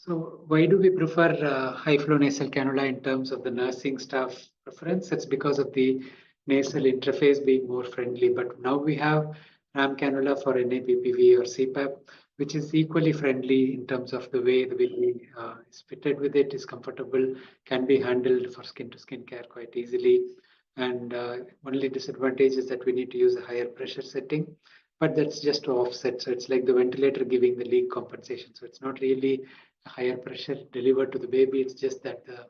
So why do we prefer high flow nasal cannula in terms of the nursing staff preference? It's because of the nasal interface being more friendly. But now we have RAM cannula for NAPPV or CPAP, which is equally friendly in terms of the way the baby is fitted with it, is comfortable, can be handled for skin to skin care quite easily. And only disadvantage is that we need to use a higher pressure setting, but that's just to offset. So it's like the ventilator giving the leak compensation. So it's not really a higher pressure delivered to the baby. It's just that the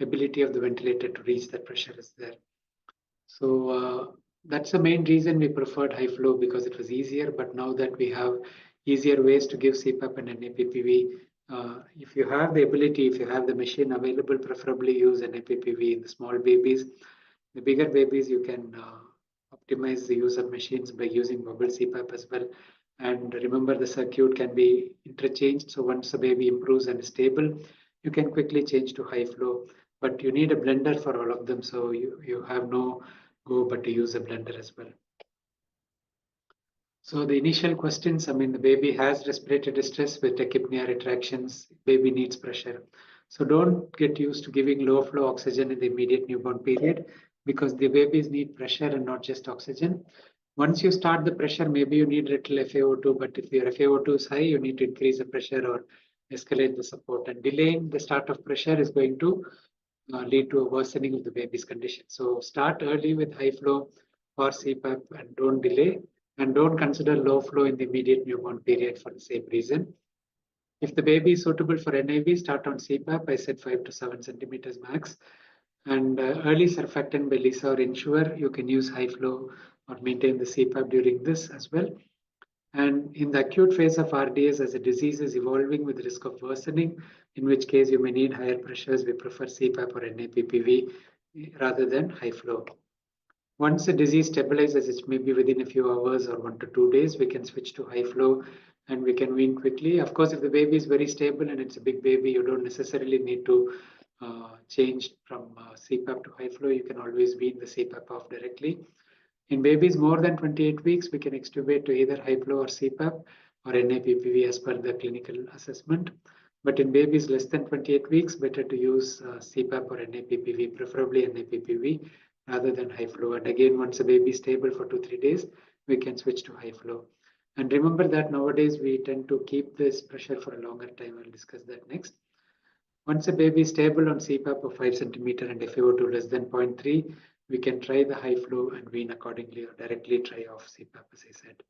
ability of the ventilator to reach that pressure is there. So that's the main reason we preferred high flow, because it was easier. But now that we have easier ways to give CPAP and NAPPV, if you have the ability, if you have the machine available, preferably use NAPPV in the small babies. The bigger babies, you can optimize the use of machines by using mobile CPAP as well. And remember, the circuit can be interchanged. So once the baby improves and is stable, you can quickly change to high flow. But you need a blender for all of them. So you have no go but to use a blender as well. So the initial questions, I mean, the baby has respiratory distress with tachypnea, retractions, baby needs pressure. So don't get used to giving low flow oxygen in the immediate newborn period, because the babies need pressure and not just oxygen. Once you start the pressure, maybe you need little FaO2, but if your FaO2 is high, you need to increase the pressure or escalate the support. And delaying the start of pressure is going to lead to a worsening of the baby's condition. So start early with high flow or CPAP and don't delay, and don't consider low flow in the immediate newborn period for the same reason. If the baby is suitable for NIV, start on CPAP. I said 5 to 7 centimeters max. And early surfactant by LISA or INSURE, you can use high flow or maintain the CPAP during this as well. And in the acute phase of RDS, as the disease is evolving with risk of worsening, in which case you may need higher pressures, we prefer CPAP or NAPPV rather than high flow. Once the disease stabilizes, it may be within a few hours or 1 to 2 days, we can switch to high flow and we can wean quickly. Of course, if the baby is very stable and it's a big baby, you don't necessarily need to change from CPAP to high flow. You can always wean the CPAP off directly. In babies more than 28 weeks, we can extubate to either high flow or CPAP or NAPPV as per the clinical assessment. But in babies less than 28 weeks, better to use CPAP or NAPPV, preferably NAPPV rather than high flow. And again, once a baby is stable for 2-3 days, we can switch to high flow. And remember that nowadays we tend to keep this pressure for a longer time. I'll discuss that next. Once a baby is stable on CPAP of 5 centimeter and FaO2 less than 0.3, we can try the high flow and wean accordingly, or directly try off CPAP, as I said.